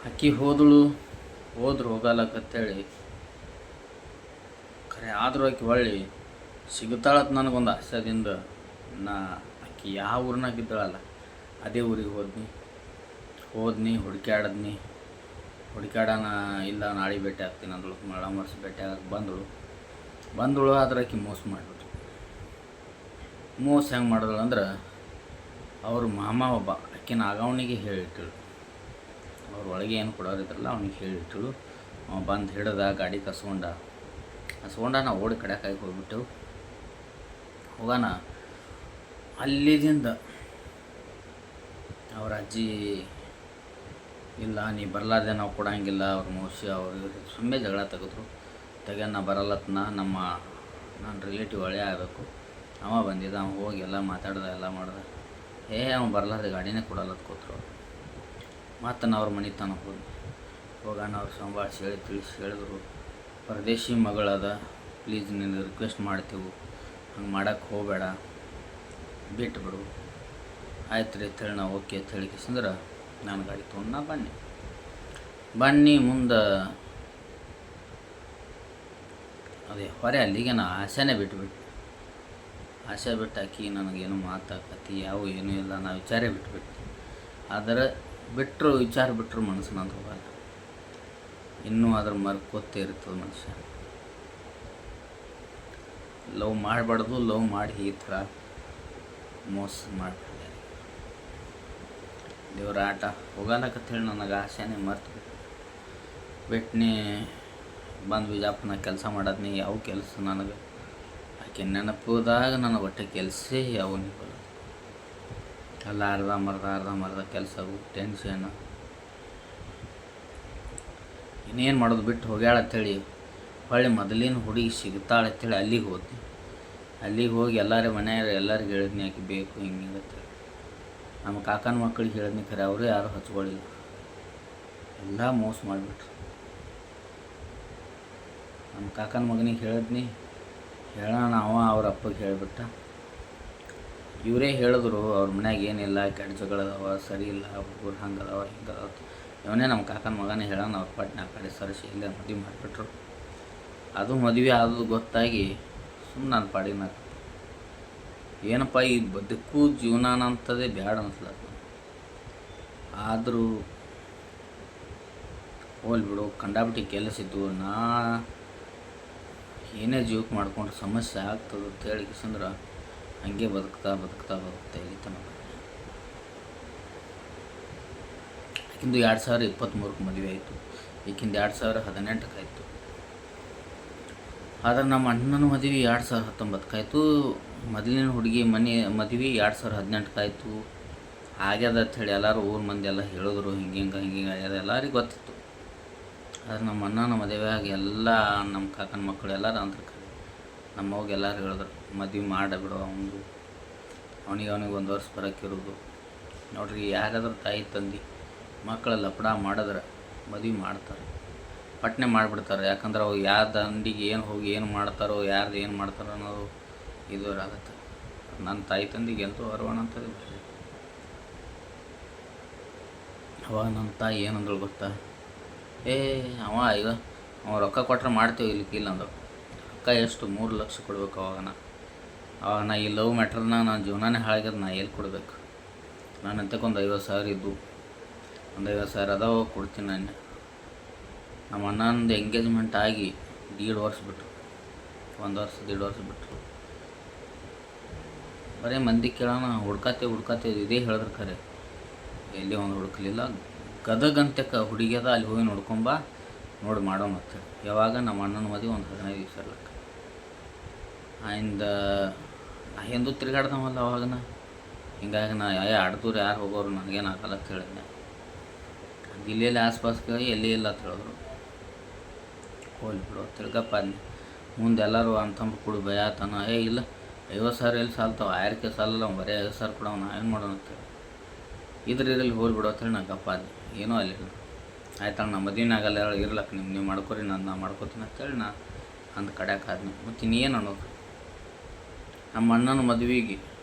ಆಕಿ ಹೋದ್ರು ಹೋಗಲ್ಲಕತ್ತೇಳಿ ಖರೆ ಆದರೂ ಆಕಿ ಹೊಳ್ಳಿ ಸಿಗ್ತಾಳತ್ ನನಗೊಂದು ಆಸೆದಿಂದ ನಾ ಆಕಿ ಯಾವ ಊರಿನಾಗ ಇದ್ದಾಳಲ್ಲ ಅದೇ ಊರಿಗೆ ಹೋದ್ನಿ ಹುಡುಕ್ಯಾಡನ ಇಲ್ಲ ನಾಳೆ ಭೇಟಿ ಆಗ್ತೀನಿ ಅಂದಳು. ಮರ್ಸಿ ಭೇಟಿ ಆಗಕ್ಕೆ ಬಂದಳು ಆದ್ರೆ ಆಕಿ ಮೋಸ ಮಾಡಿಬಿಟ್ರು. ಮೋಸ ಹೆಂಗೆ ಮಾಡಿದಳು ಅಂದ್ರೆ ಅವ್ರ ಮಾಮ ಒಬ್ಬ ಆಕಿನ ಆಗವನಿಗೆ ಹೇಳಿಟ್ಟಳು. ಅವ್ರ ಒಳಗೆ ಏನು ಕೊಡೋರಿದ್ರಲ್ಲ ಅವನಿಗೆ ಹೇಳಿಟ್ಟಳು. ಅವ ಬಂದು ಹಿಡ್ದ ಗಾಡಿ ಕಸ್ಕೊಂಡ ನಾವು ಓಡಿ ಕಡೆಕಾಗಿ ಹೋಗ್ಬಿಟ್ಟೆವು. ಹೋಗೋಣ ಅಲ್ಲಿದಿಂದ ಅವ್ರ ಅಜ್ಜಿ ಇಲ್ಲ ನೀ ಬರಲಾರ್ದೆ ನಾವು ಕೊಡೋಂಗಿಲ್ಲ ಅವ್ರ ಮೋಸಿ ಅವ್ರು ಸುಮ್ಮನೆ ಜಗಳ ತೆಗೆದು ನಾ ಬರಲ್ಲತ್ನ ನನ್ನ ರಿಲೇಟಿವ್ ಒಳ್ಳೆ ಆಗಬೇಕು. ಅವ ಬಂದಿದ್ದ, ಅವ್ನು ಹೋಗಿ ಎಲ್ಲ ಮಾತಾಡ್ದೆ ಎಲ್ಲ ಮಾಡ್ದೆ. ಅವ್ನು ಬರಲಾರ್ದೆ ಗಾಡಿನೇ ಕೊಡಲ್ಲತ್ ಕೂತ್ರು. ಮತ್ತು ನಾ ಅವ್ರ ಮನೆ ತನಕ ಹೋಗೋಣ ಅವ್ರು ಸಂಭಾಳಿಸಿ ಹೇಳಿದ್ರು ಪರದೇಶಿ ಮಗಳದ, ಪ್ಲೀಸ್ ನಿನಗೆ ರಿಕ್ವೆಸ್ಟ್ ಮಾಡ್ತೀವಿ, ಹಂಗೆ ಮಾಡೋಕ್ಕೆ ಹೋಗಬೇಡ, ಬಿಟ್ಟುಬಿಡು. ಆಯ್ತು ರೀ ಅಂತೇಳಿ ನಾವು ಓಕೆ ಅಂತ ಹೇಳಿಕೆಸಂದ್ರೆ ನಾನು ಗಾಡಿ ತೊಗೊಂಡು ನಾ ಬನ್ನಿ ಮುಂದೆ ಅದೇ ಹೊರೆ ಅಲ್ಲಿಗೆ ನಾ ಆಸೆನೇ ಬಿಟ್ಟು ಆಸೆ ಬಿಟ್ಟಾಕಿ ನನಗೇನು ಮಾತಾಕತಿ ಯಾವ ಏನೂ ಇಲ್ಲ, ನಾ ವಿಚಾರೇ ಬಿಟ್ಬಿಟ್ಟು. ಆದರೆ ವಿಚಾರ ಬಿಟ್ಟರು ಮನಸ್ಸು ನಂದು ಹೋಗಲ್ಲ, ಇನ್ನೂ ಅದ್ರ ಮರ್ಕೋತೇ ಇರ್ತದೆ ಮನುಷ್ಯ. ಲವ್ ಮಾಡಬಾರ್ದು, ಲವ್ ಮಾಡಿ ಈ ಥರ ಮೋಸ ಮಾಡಿಬಿಟ್ಟಿದೆ. ದೇವ್ರ ಆಟ ಹೋಗಲ್ಲಕತ್ತೇಳಿ ನನಗೆ ಆಸೆನೇ ಬಿಟ್ನಿ. ಬಂದು ವಿಜಾಪುರನಾಗ ಕೆಲಸ ಮಾಡದ್ನಿ. ಯಾವ ಕೆಲಸ ನನಗೆ ಆಕೆ ನೆನಪುದಾಗ ನನಗೆ ಒಟ್ಟೆ ಕೆಲಸ ಯಾವೂ ಬರೋದು ಎಲ್ಲ ಅರ್ಧ ಕೆಲಸವು ಟೆನ್ಷನ್. ಇನ್ನೇನು ಮಾಡೋದು ಬಿಟ್ಟು ಹೋಗ್ಯಾಳಂತೇಳಿ ಹೊಳ್ಳಿ ಮೊದಲಿನ ಹುಡುಗಿ ಸಿಗ್ತಾಳೆ ಅಂತೇಳಿ ಅಲ್ಲಿಗೆ ಹೋಗಿ ಎಲ್ಲರಿಗೆ ಹೇಳಿದ್ನಿ ಆಕೆ ಬೇಕು ಹಿಂಗೆ ಅಂತೇಳಿ. ನಮ್ಮ ಕಾಕನ ಮಕ್ಕಳಿಗೆ ಹೇಳಿದ್ನಿ, ಖರೆ ಅವರು ಯಾರು ಹಚ್ಕೊಳ್ಳಿಲ್ಲ, ಎಲ್ಲ ಮೋಸ ಮಾಡಿಬಿಟ್ರು. ನಮ್ಮ ಕಾಕನ ಮಗನಿಗೆ ಹೇಳಿದ್ನಿ, ಹೇಳೋಣ ಅವ್ರ ಅಪ್ಪಗೆ ಹೇಳಿಬಿಟ್ಟ. ಇವರೇ ಹೇಳಿದ್ರು ಅವ್ರ ಮನ್ಯಾಗ ಏನಿಲ್ಲ, ಕೆಟ್ಟ ಜಗಳದವ, ಸರಿ ಇಲ್ಲ, ಹುಡುಗರು ಹಂಗದವ ಹಿಂಗದವ. ಇವನೇ ನಮ್ಮ ಕಾಕನ ಮಗನೇ ಹೇಳೋಣ ಅವ್ರ ಪಟ್ನ ಆ ಕಡೆ ಸರಿಸಿ ಇಲ್ಲೇ ಮದುವೆ ಮಾಡಿಬಿಟ್ರು. ಅದು ಮದುವೆ ಆದದ್ದು ಗೊತ್ತಾಗಿ ಸುಮ್ಮನೆ ನಾನು ಪಾಡಿನ ಏನಪ್ಪ ಈ ಬದುಕು ಜೀವನ ಅಂತದೇ ಬ್ಯಾಡ ಅನ್ಸ್ಲತ್ತ. ಆದರೂ ಹೋಲ್ಬಿಡು, ಕಂಡಾಬಿಟ್ಟು ಕೆಲಸ ಇದ್ದು, ನಾ ಏನೇ ಜೀವಕ್ಕೆ ಮಾಡ್ಕೊಂಡ್ರೆ ಸಮಸ್ಯೆ ಆಗ್ತದೆ ಅಂತ ಹೇಳಿಕಂದ್ರೆ ಹಂಗೆ ಬದುಕ್ತಾ ಇಲ್ಲಿ ತನಕ. ಈಕಿಂದು 2023 ಮದುವೆ ಆಯಿತು, ಈಕಿಂದು 2018 ಆಯಿತು. ಆದರೆ ನಮ್ಮ ಅಣ್ಣನ ಮದುವೆ 2019 ಆಯಿತು. ಮೊದಲಿನ ಹುಡುಗಿ ಮದುವೆ 2018 ಆಯಿತು. ಆಗ್ಯದ ಅಂಥೇಳಿ ಎಲ್ಲರೂ ಊರ ಮಂದಿ ಎಲ್ಲ ಹೇಳಿದ್ರು, ಹಿಂಗೆ ಆಗ್ಯದ ಎಲ್ಲರಿಗೂ ಗೊತ್ತಿತ್ತು. ಆದರೆ ನಮ್ಮ ಅಣ್ಣನ ಮದುವೆಯಾಗಿ ಎಲ್ಲ ನಮ್ಮ ಕಾಕನ ಮಕ್ಕಳು ಎಲ್ಲರೂ ಅಂದ್ರೆ ನಮ್ಮ ಅವ್ಗೆ ಎಲ್ಲರೂ ಹೇಳಿದ್ರು ಮದುವೆ ಮಾಡಬಿಡು, ಅವನಿಗೆ 1 ವರ್ಷ ಬರೋಕ್ಕಿರೋದು. ನೋಡ್ರಿ, ಯಾರಾದ್ರೂ ತಾಯಿ ತಂದೆ ಮಕ್ಕಳ ಲಪಡ ಮಾಡಿದ್ರೆ ಮದುವೆ ಮಾಡ್ತಾರೆ, ಪಟ್ನೆ ಮಾಡಿಬಿಡ್ತಾರೆ. ಯಾಕಂದ್ರೆ ಅವು ಯಾವ ದಂಡಿಗೆ ಏನು ಮಾಡ್ತಾರೋ, ಯಾರ್ದು ಏನು ಮಾಡ್ತಾರೋ ಅನ್ನೋದು ಇದಾಗತ್ತೆ. ನನ್ನ ತಾಯಿ ತಂದಿಗೆ ಎಂತೂ ಅರವಣ ಅಂತದೆ. ಅವಾಗ ನನ್ನ ತಾಯಿ ಏನಂದಳು ಗೊತ್ತಾ, ಅವ ರೊಕ್ಕ ಕೊಟ್ಟರೆ ಮಾಡ್ತೀವಿ, ಇಲ್ಲ ಅಂದಳು. ರೊಕ್ಕ ಎಷ್ಟು 3 ಲಕ್ಷ ಕೊಡ್ಬೇಕು. ಅವಾಗ ನಾ ಈ ಲವ್ ಮ್ಯಾಟ್ರನ್ನ ನನ್ನ ಜೀವನನೇ ಹಾಳಾಗ್ಯದ, ನಾ ಎಲ್ಲಿ ಕೊಡಬೇಕು? ನಾನು ಅಂತಕ್ಕೊಂದು 50,000 ಇದ್ದು, ಒಂದು 50,000 ಅದಾವ, ಕೊಡ್ತೀನಿ ನಾನು. ನಮ್ಮ ಅಣ್ಣಂದು ಎಂಗೇಜ್ಮೆಂಟ್ ಆಗಿ 1.5 ವರ್ಷ ಬಿಟ್ಟರು, 1 ವರ್ಷ 1.5 ವರ್ಷ ಬಿಟ್ಟರು. ಬರೀ ಮಂದಿ ಕೇಳೋಣ ಹುಡ್ಕಾತೇವೆ ಇದೇ ಹೇಳಿದ್ರೆ ಖರೆ ಎಲ್ಲಿ ಒಂದು ಹುಡುಕಲಿಲ್ಲ. ಗದಗಂತಕ್ಕೆ ಹುಡುಗಿಯದ, ಅಲ್ಲಿ ಹೋಗಿ ನೋಡಿ ಮಾಡೋ ಮತ್ತೆ. ಯಾವಾಗ ನಮ್ಮ ಅಣ್ಣನ ಮದುವೆ ಒಂದು 15 ದಿವಸ ಇರ್ಲಕ್ಕ ನಾ ಎಂದು ತಿರುಗಾಡ್ದವಲ್ಲ ಅವಾಗನ. ಹಿಂಗಾಗಿ ನಾ ಆಡ್ದೂರು ಯಾರು ಹೋಗೋರು ನನಗೇನು ಆಗಲ್ಲ ಅಂತ ಹೇಳಿದ್ನೆ. ಜಿಲ್ಲೆಯಲ್ಲಿ ಆಸ್ಪಾಸ್ಗೆ ಎಲ್ಲಿ ಇಲ್ಲ ಅಂತ ಹೇಳಿದ್ರು. ಹೋಲ್ಬಿಡು ತಿಳ್ಗಪ್ಪ ಅಲ್ಲಿ ಮುಂದೆ ಎಲ್ಲರೂ ಅಂತಂಬ ಕೊಡು ಭಯತನ. ಇಲ್ಲ 50,000 ಎಲ್ಲಿ ಸಾಲ್ತಾವ, 1000ಕ್ಕೆ ಸಾಲಲ್ಲ, ಬರೀ 50,000 ಕೊಡವ, ನಾವೇನು ಮಾಡೋಣ ಅಂತೇಳಿ ಇದ್ರಲ್ಲಿ ಹೋಲ್ಬಿಡು ಅಂತೇಳಿ ನಾ ಗಪ್ಪ ಅಲ್ಲಿ ಏನೋ ಅಲ್ಲಿ ಆಯ್ತಣ್ಣ, ನಮ್ಮ ಮದುವೆನ ಆಗಲ್ಲ ಇರ್ಲಕ್ಕ, ನೀವು ಮಾಡ್ಕೊರಿ, ನಾ ಮಾಡ್ಕೋತೀನಿ ಅಂತೇಳಿ ನಾ ಅಂದು ಕಡ್ಯಾಕ ಆದ್ನಿ. ಮತ್ತು ಇನ್ನೇನು ಅನ್ನೋದು, ನಮ್ಮ ಅಣ್ಣನ ಮದುವೆಗೆ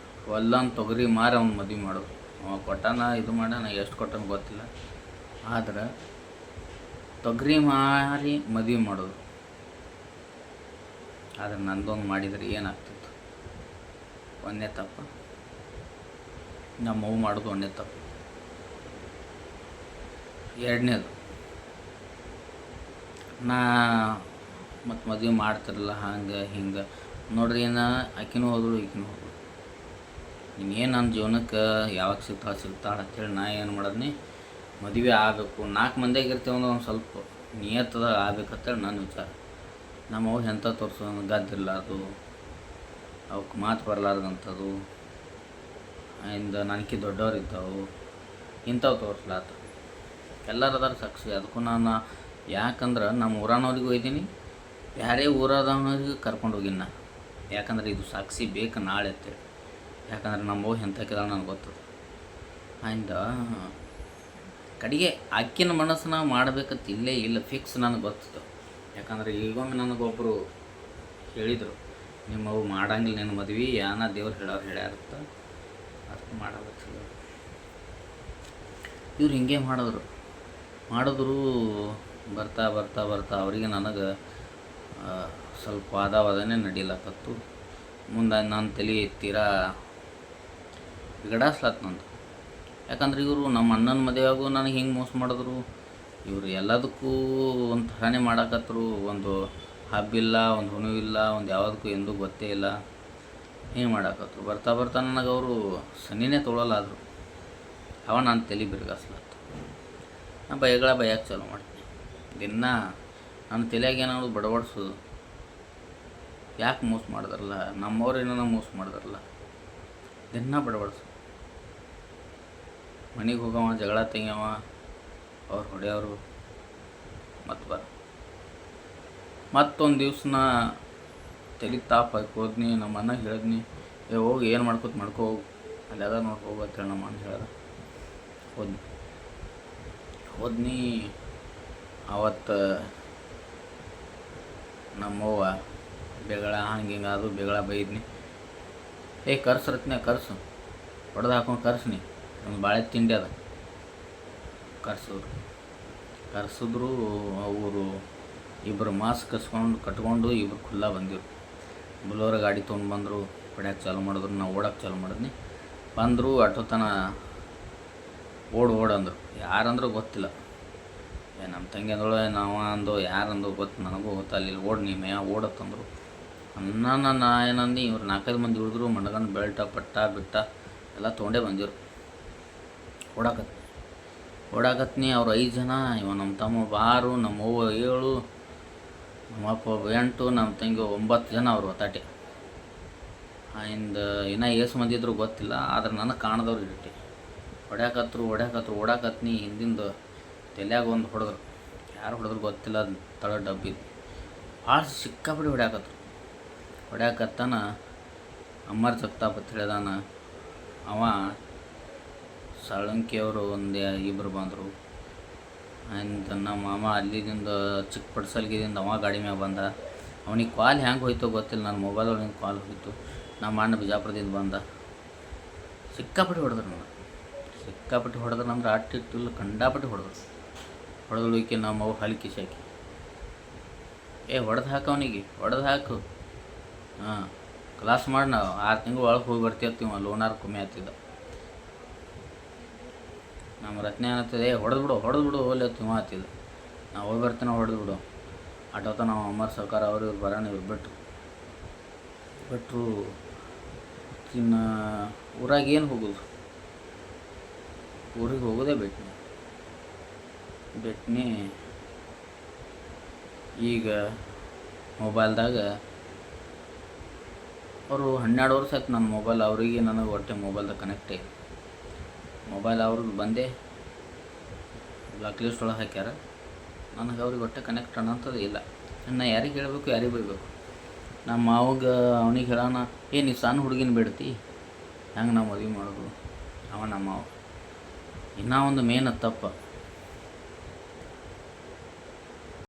ಹೊಲ್ಲಾನ್ ತೊಗರಿ ಮಾರಿ ಅವ್ನು ಮದುವೆ ಮಾಡೋದು. ಅವ ಕೊಟ್ಟಾನ, ಇದು ಮಾಡ್ಯಾನ, ಎಷ್ಟು ಕೊಟ್ಟನ ಗೊತ್ತಿಲ್ಲ. ಆದ್ರೆ ತೊಗರಿ ಮಾರಿ ಮದುವೆ ಮಾಡೋದು. ಆದರೆ ನಂದೊಂದು ಮಾಡಿದರೆ ಏನಾಗ್ತಿತ್ತು? ಒಂದೇ ತಪ್ಪು. ನಮ್ಮವು ಮಾಡೋದು ಒಂದೇ ತಪ್ಪು. ಎರಡನೇದು, ನಾ ಮತ್ತು ಮದುವೆ ಮಾಡ್ತಿರಲ್ಲ ಹಂಗೆ ಹಿಂಗೆ ನೋಡ್ರಿ, ಆಕಿನೂ ಹೋದ್ರು ಈಕಿನೂ ಹೋದ್ರು. ಇನ್ನೇನು ನನ್ನ ಜೀವನಕ್ಕೆ ಯಾವಾಗ ಸಿಗ್ತಾಳೆ ಅಂತೇಳಿ ನಾ ಏನು ಮಾಡೋದ್ನಿ, ಮದುವೆ ಆಗಬೇಕು. 4 ಮಂದಿಯಾಗ ಇರ್ತೀವಿ ಅಂದ್ರೆ ಒಂದು ಸ್ವಲ್ಪ ನಿಯತ್ತದ ಆಗ್ಬೇಕಂತೇಳಿ ನನ್ನ ವಿಚಾರ. ನಮ್ಮವು ಎಂಥ ತೋರಿಸೋ ಗದ್ದಿರ್ಲಾರ್ದು, ಅವಕ್ಕೆ ಮಾತು ಬರಲಾರ್ದಂಥದ್ದು, ಇಂದ ನನಗೆ ದೊಡ್ಡವ್ರು ಇದ್ದವು, ಇಂಥವು ತೋರಿಸ್ಲಾತ. ಎಲ್ಲರೂ ಅದಾರ ಸಾಕ್ಷಿ. ಅದಕ್ಕೂ ನಾನು ಯಾಕಂದ್ರೆ ನಮ್ಮ ಊರನವ್ರಿಗೂ ಒಯ್ದೀನಿ, ಬೇರೆ ಊರದವನಿಗೆ ಕರ್ಕೊಂಡು ಹೋಗಿನಿ ನಾ. ಯಾಕಂದ್ರೆ ಇದು ಸಾಕ್ಷಿ ಬೇಕು ನಾಳೆ ಅಂತೇಳಿ. ಯಾಕಂದ್ರೆ ನಮ್ಮವು ಎಂಥಕ್ಕಿದಾಳೆ ನನಗೆ ಗೊತ್ತದ. ಆಯ್ದ ಕಡೆಗೆ ಆಕಿನ ಮನಸ್ಸನ್ನ ಮಾಡ್ಬೇಕಂತ ಇಲ್ಲೇ ಇಲ್ಲ, ಫಿಕ್ಸ್ ನನಗೆ ಗೊತ್ತಿತ್ತು. ಯಾಕಂದ್ರೆ ಈಗೊಮ್ಮೆ ನನಗೊಬ್ಬರು ಹೇಳಿದರು, ನಿಮ್ಮವು ಮಾಡಂಗಿಲ್ಲ ನಿನ್ನ ಮದ್ವೆ, ಯಾನ ದೇವ್ರು ಹೇಳ್ಯಾರತ್ತ, ಅದಕ್ಕೆ ಮಾಡಬೇಕು. ಇವ್ರು ಹಿಂಗೆ ಮಾಡಿದ್ರು ಬರ್ತಾ ಬರ್ತಾ ಬರ್ತಾ ಅವರಿಗೆ ನನಗೆ ಸ್ವಲ್ಪ ವಾದನೇ ನಡೀಲಕತ್ತು. ಮುಂದೆ ನಾನು ತಲೆ ತೀರಾ ಬಿಗಡಾಸ್ಲತ್ತು ನಂದು. ಯಾಕಂದ್ರೆ ಇವರು ನಮ್ಮ ಅಣ್ಣನ ಮದುವೆಯಾಗೂ ನನಗೆ ಹಿಂಗೆ ಮೋಸ ಮಾಡಿದ್ರು. ಇವರು ಎಲ್ಲದಕ್ಕೂ ಒಂದು ಥರನೇ ಮಾಡಕತ್ತರು. ಒಂದು ಹಬ್ಬಿಲ್ಲ, ಒಂದು ಹುಣಿವಿಲ್ಲ, ಒಂದು ಯಾವುದಕ್ಕೂ ಎಂದೂ ಗೊತ್ತೇ ಇಲ್ಲ, ಹಿಂಗೆ ಮಾಡಕತ್ತರು. ಬರ್ತಾ ಬರ್ತಾ ನನಗೆ ಅವರು ಸನಿನೇ ತೊಗೊಳಲಾದರು. ಅವ ನಾನು ತಲೆ ಬಿರುಗಾಸ್ಲತ್ತು. ನಾ ಬಯಕ್ಕೆ ಚಾಲು ಮಾಡ್ತೀನಿ. ದಿನ ನನ್ನ ತಲೆಯಾಗ ಏನಾದ್ರು ಬಡಬಡಿಸೋದು, ಯಾಕೆ ಮೋಸ ಮಾಡಿದ್ರಲ್ಲ, ನಮ್ಮವ್ರು ಏನೋ ಮೋಸ ಮಾಡಿದ್ರಲ್ಲ, ದಿನ ಬಡಬಡಿಸು. ಮನೆಗೆ ಹೋಗವ, ಜಗಳ ತೆಗಿಯವ, ಅವ್ರು ಹೊಡೆಯವರು, ಮತ್ತೊಂದು ದಿವ್ಸ ನಾ ತಲೆ ತಾಪ್ ಹಾಕಿ ಹೋದ್ನಿ. ನಮ್ಮ ಅಣ್ಣಗೆ ಹೇಳಿದ್ನಿ, ಹೋಗಿ ಏನು ಮಾಡ್ಕೋ ಹೋಗು, ಅಲ್ಲಿ ಅದ ನೋಡಿ ಹೋಗು ಅಂತೇಳಿ ನಮ್ಮ ಅಣ್ಣ ಹೇಳ್ದ. ಹೋದ್ನಿ. ಅವತ್ತು ನಮ್ಮವ್ವ ಬೆಗಳ ಹಂಗೆ ಅದು ಬೆಗಳ ಬೈದ್ನಿ. ಕರ್ಸ್ರತ್ನ ಕರ್ಸು, ಹೊಡೆದು ಹಾಕೊಂಡು ಕರ್ಸ್ನಿ, ಒಂದು ಬಾಳೆ ತಿಂಡಿ ಅದ ಕರ್ಸಿದ್ರು. ಅವರು ಇಬ್ಬರು ಮಾಸ್ಕ್ ಕಟ್ಕೊಂಡು ಇಬ್ಬರು ಖುಲ್ಲಾ ಬಂದಿರು. ಬುಲೋರ ಗಾಡಿ ತೊಗೊಂಡು ಬಂದರು, ಹೊಡ್ಯಾಕೆ ಚಾಲು ಮಾಡಿದ್ರು. ನಾವು ಓಡೋಕೆ ಚಾಲು ಮಾಡಿದ್ನಿ. ಬಂದರು, ಆಟೋತನ ಓಡಂದರು. ಯಾರಂದ್ರೂ ಗೊತ್ತಿಲ್ಲ, ನಮ್ಮ ತಂಗಿ ಅಂದಳು, ನಾವು ಅಂದು ಯಾರಂದು ಗೊತ್ತು ನನಗೂ ಗೊತ್ತು. ಅಲ್ಲಿ ನೀ ಮೇಯ ಓಡತ್ತಂದರು. ನಾ ಏನಂದು, ಇವ್ರು 4-5 ಮಂದಿ ಉಳಿದ್ರು. ಮಂಡಗಂಡು ಬೆಲ್ಟ ಪಟ್ಟ ಬಿಟ್ಟ ಎಲ್ಲ ತೊಗೊಂಡೇ ಬಂದಿರು. ಓಡಾಕತ್ನಿ. ಅವ್ರು 5 ಜನ, ಇವ ನಮ್ಮ ತಮ್ಮ 6, ನಮ್ಮ ಅವ್ವ 7, ನಮ್ಮ ಅಪ್ಪ 8, ನಮ್ಮ ತಂಗಿ 9 ಜನ. ಅವರು ಒತ್ತಾಟೆ ಇನ್ನೂ ಏಸು ಮಂದಿ ಇದ್ರು ಗೊತ್ತಿಲ್ಲ. ಆದ್ರೆ ನನಗೆ ಕಾಣದವ್ರು ಇಟ್ಟೆ. ಓಡಾಕತ್ನಿ. ಹಿಂದಿಂದ ತಲೆಯಾಗ ಒಂದು ಹೊಡೆದ್ರು. ಯಾರು ಹೊಡೆದ್ರು ಗೊತ್ತಿಲ್ಲ. ತಳ ಡಬ್ಬಿ ಭಾಳ ಸಿಕ್ಕಾಪಡಿ ಹೊಡ್ಯಾಕತ್ತಾನ. ಅಮ್ಮರ್ ಜಗತಾಪತ್ ಹೇಳ್ದಾನ. ಅವ ಸಾಳಂಕಿಯವರು ಇಬ್ಬರು ಬಂದರು. ನಮ್ಮ ಮಾಮ ಅಲ್ಲಿದಿಂದ ಚಿಕ್ಕ ಪಡ್ಸಲ್ಗಿದಿಂದ ಅವ ಗಾಡಿ ಮ್ಯಾಗ ಬಂದ. ಅವನಿಗೆ ಕಾಲ್ ಹೆಂಗೆ ಹೋಯ್ತೋ ಗೊತ್ತಿಲ್ಲ, ನನ್ನ ಮೊಬೈಲ್ ಒಳಗಿಂದ ಕಾಲ್ ಹೋಯ್ತು. ನಮ್ಮ ಅಣ್ಣ ಬಿಜಾಪುರದಿಂದ ಬಂದ. ಸಿಕ್ಕಾಪಟ್ಟಿ ಹೊಡೆದ್ರು ಅಂದ್ರೆ ಆಟಿಟ್ಟಿಲ್ಲ, ಕಂಡಾಪಟ್ಟಿ ಹೊಡೆದ್ರು. ಈಕೆ ನಮ್ಮ ಅವ್ರು ಹಲ್ಕಿ ಶಾಕಿ, ಹೊಡೆದು ಹಾಕು, ಅವನಿಗೆ ಹೊಡೆದು ಹಾಕು, ಕ್ಲಾಸ್ ಮಾಡಿ ನಾವು 6 ತಿಂಗಳು ಒಳಗೆ ಹೋಗಿ ಬರ್ತೀವಿ. ಲೋನಾರ್ ಕಮ್ಮಿ ಆಗ್ತಿದ್ದ. ನಮ್ಮ ರತ್ನೆ ಅನ್ನತ್ತದೆ, ಹೊಡೆದು ಬಿಡು ಹೋಗ್ಲಿ ತಿಮ್ಮ ಆಗ್ತಿದ್ದ. ನಾವು ಹೋಗಿ ಬರ್ತೀವಿ, ಹೊಡೆದು ಬಿಡು. ಆಟೋತ ನಾವು ಅಮ್ಮರ್ ಸರ್ಕಾರ ಅವರು ಇವ್ರು ಬರೋಣ. ಇವ್ರು ಬಿಟ್ಟರು. ಇನ್ನು ಊರಾಗ ಏನು ಹೋಗೋದು, ಊರಿಗೆ ಹೋಗೋದೇ ಬಿಟ್ನಿ. ಈಗ ಮೊಬೈಲ್ದಾಗ ಅವರು 12 ವರ್ಷ ಆಯ್ತು ನನ್ನ ಮೊಬೈಲ್. ಅವರಿಗೆ ನನಗೆ ಒಟ್ಟೆ ಮೊಬೈಲ್ದಾಗ ಕನೆಕ್ಟ್ ಆಯ್ತು. ಮೊಬೈಲ್ ಅವ್ರಿಗೆ ಬಂದೆ ಬ್ಲಾಕ್ ಲಿಸ್ಟ್ ಒಳಗೆ ಹಾಕ್ಯಾರ. ನನಗೆ ಅವ್ರಿಗೆ ಒಟ್ಟೆ ಕನೆಕ್ಟ್ ಅನ್ನೋಂಥದ್ದು ಇಲ್ಲ. ನಾ ಯಾರಿಗೆ ಹೇಳಬೇಕು, ಯಾರಿಗೆ ಬೈಬೇಕು? ನಮ್ಮ ಮಾವಗೆ ಅವನಿಗೆ ಹೇಳೋಣ, ನೀ ಸಣ್ಣ ಹುಡುಗಿನ ಬಿಡ್ತಿ, ಹೆಂಗೆ ನಾವು ಮದುವೆ ಮಾಡೋದು? ಅವ ನಮ್ಮ ಮಾವ. ಇನ್ನೂ ಒಂದು ಮೇನ್ ತಪ್ಪ,